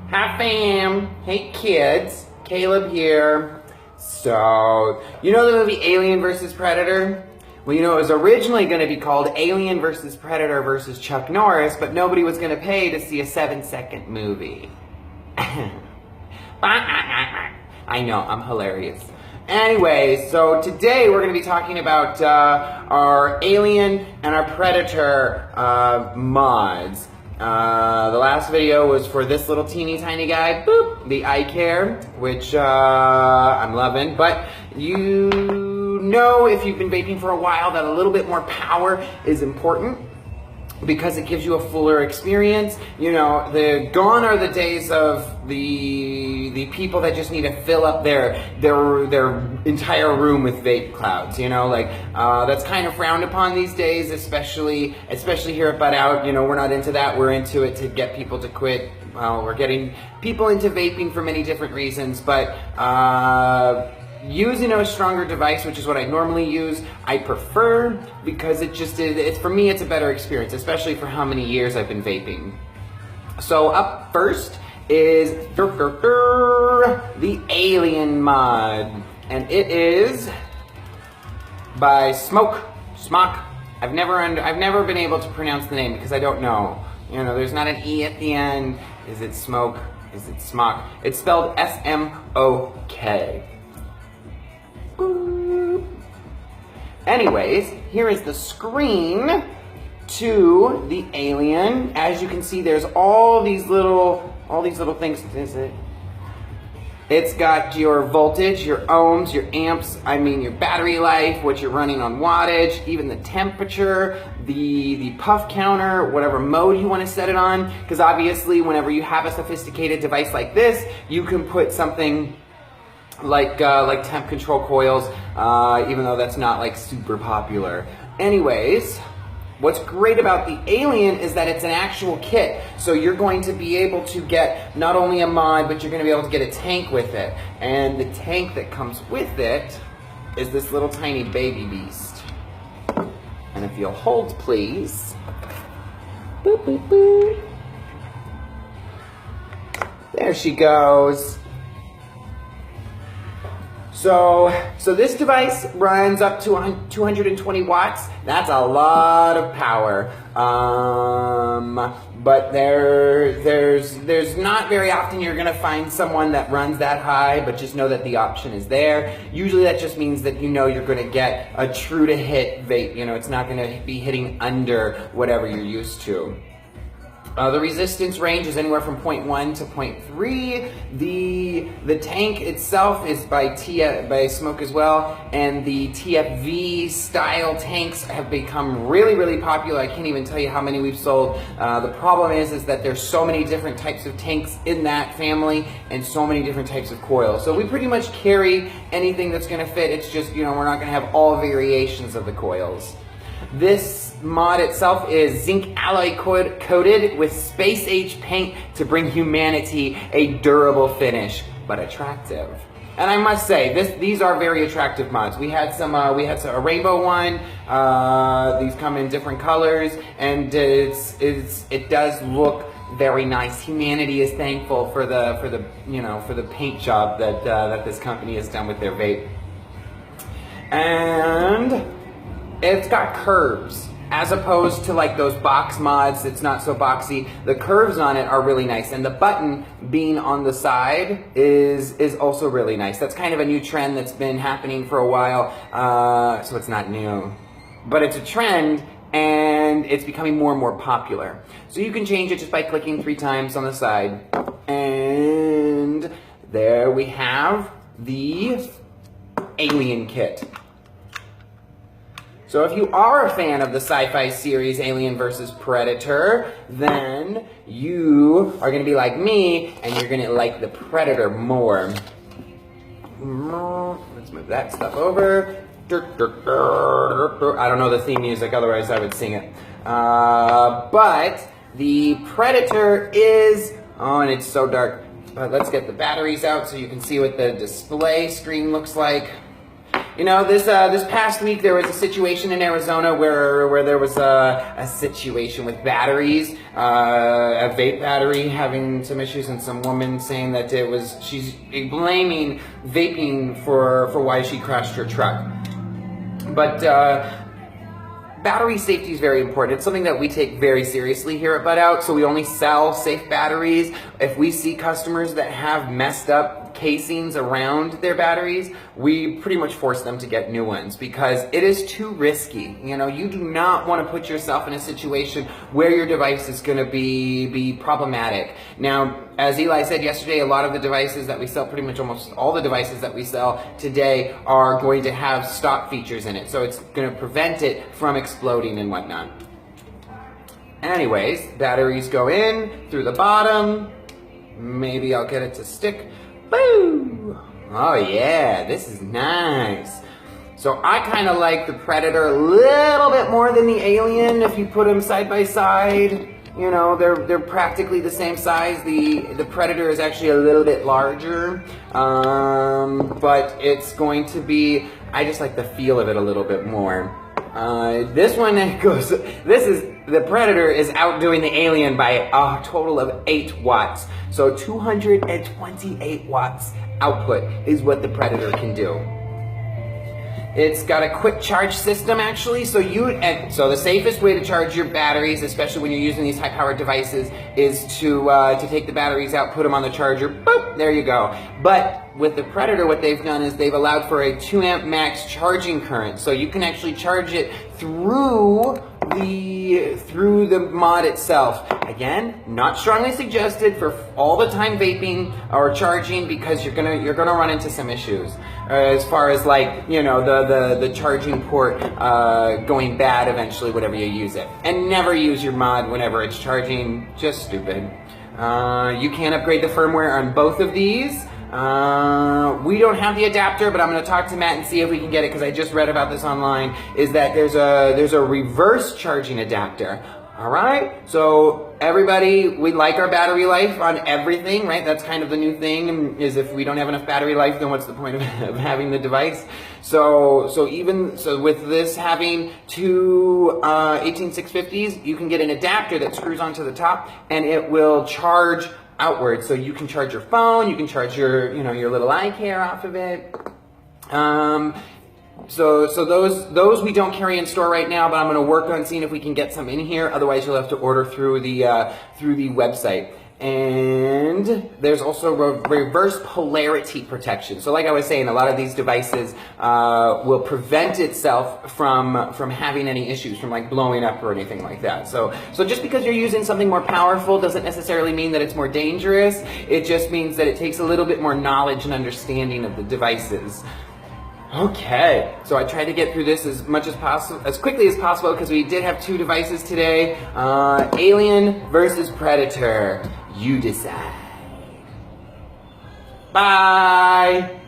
Hi fam! Hey kids! Caleb here. So, you know the movie Alien vs. Predator? Well, you know, it was originally going to be called Alien vs. Predator vs. Chuck Norris, but nobody was going to pay to see a 7-second movie. I know, I'm hilarious. Anyway, so today we're going to be talking about our Alien and our Predator mods. The last video was for this little teeny tiny guy, boop, the eye care, which I'm loving. But you know, if you've been vaping for a while, that a little bit more power is important because it gives you a fuller experience. You know, gone are the days of the people that just need to fill up their entire room with vape clouds. You know, like that's kind of frowned upon these days, especially here at Bud Out. You know, we're not into that. We're into it to get people to quit. Well, we're getting people into vaping for many different reasons, but using a stronger device, which is what I normally use, I prefer because it's for me, it's a better experience, especially for how many years I've been vaping. So up first is the Alien mod, and it is by Smoke. I've never been able to pronounce the name because I don't know. You know, there's not an E at the end. Is it Smoke? Is it Smock? It's spelled S-M-O-K. Anyways, here is the screen to the Alien. As you can see, there's all these little things. It's got your voltage, your ohms, your amps, your battery life, what you're running on wattage, even the temperature, the puff counter, whatever mode you want to set it on. Because obviously, whenever you have a sophisticated device like this, you can put something like temp control coils, even though that's not like super popular. Anyways, what's great about the Alien is that it's an actual kit. So you're going to be able to get not only a mod, but you're going to be able to get a tank with it. And the tank that comes with it is this little tiny baby beast. And if you'll hold, please. Boop, boop, boop. There she goes. So this device runs up to 220 watts. That's a lot of power. But there's not very often you're gonna find someone that runs that high, but just know that the option is there. Usually that just means that you know you're gonna get a true to hit vape. You know, it's not gonna be hitting under whatever you're used to. The resistance range is anywhere from 0.1 to 0.3. The tank itself is by Smoke as well, and the TFV style tanks have become really, really popular. I can't even tell you how many we've sold. The problem is that there's so many different types of tanks in that family and so many different types of coils. So we pretty much carry anything that's gonna fit. It's just, you know, we're not gonna have all variations of the coils. This mod itself is zinc alloy coated with space age paint to bring humanity a durable finish, but attractive. And I must say, these are very attractive mods. We had a rainbow one. These come in different colors, and it does look very nice. Humanity is thankful for the paint job that this company has done with their vape. And it's got curves, as opposed to like those box mods. It's not so boxy. The curves on it are really nice, and the button being on the side is also really nice. That's kind of a new trend that's been happening for a while, so it's not new, but it's a trend, and it's becoming more and more popular. So you can change it just by clicking 3 times on the side, and there we have the Alien kit. So if you are a fan of the sci-fi series Alien vs. Predator, then you are going to be like me, and you're going to like the Predator more. Let's move that stuff over. I don't know the theme music, otherwise I would sing it. But the Predator is, and it's so dark, but let's get the batteries out so you can see what the display screen looks like. You know, this past week there was a situation in Arizona where there was a situation with batteries, a vape battery having some issues, and some woman saying that she's blaming vaping for why she crashed her truck. But battery safety is very important. It's something that we take very seriously here at Bud Out, so we only sell safe batteries. If we see customers that have messed up casings around their batteries, we pretty much force them to get new ones because it is too risky. You know, you do not want to put yourself in a situation where your device is going to be problematic. Now, as Eli said yesterday, a lot of the devices that we sell, pretty much almost all the devices that we sell today, are going to have stock features in it. So it's going to prevent it from exploding and whatnot. Anyways, batteries go in through the bottom. Maybe I'll get it to stick. Boo! Oh yeah, this is nice. So I kind of like the Predator a little bit more than the Alien if you put them side by side. You know, they're practically the same size. The Predator is actually a little bit larger, but it's going to be, I just like the feel of it a little bit more. This one goes, the Predator is outdoing the Alien by a total of 8 watts. So 228 watts output is what the Predator can do. It's got a quick charge system actually, so the safest way to charge your batteries, especially when you're using these high-powered devices, is to take the batteries out, put them on the charger, boop, there you go. But with the Predator, what they've done is they've allowed for a 2 amp max charging current, so you can actually charge it through the mod itself. Again, not strongly suggested for all the time vaping or charging because you're gonna run into some issues as far as, like, you know, the charging port going bad eventually whenever you use it. And never use your mod whenever it's charging. Just stupid. You can upgrade the firmware on both of these. We don't have the adapter, but I'm going to talk to Matt and see if we can get it because I just read about this online. Is that there's a reverse charging adapter. All right, so everybody, we like our battery life on everything, right? That's kind of the new thing, is if we don't have enough battery life, then what's the point of having the device? So with this having two 18650s, you can get an adapter that screws onto the top, and it will charge outward. So you can charge your phone, you can charge your little eye care off of it. So those we don't carry in store right now, but I'm going to work on seeing if we can get some in here. Otherwise, you'll have to order through the website. And there's also reverse polarity protection. So like I was saying, a lot of these devices will prevent itself from having any issues, from like blowing up or anything like that. So just because you're using something more powerful doesn't necessarily mean that it's more dangerous. It just means that it takes a little bit more knowledge and understanding of the devices. Okay, so I tried to get through this as quickly as possible because we did have 2 devices today. Alien versus Predator. You decide. Bye!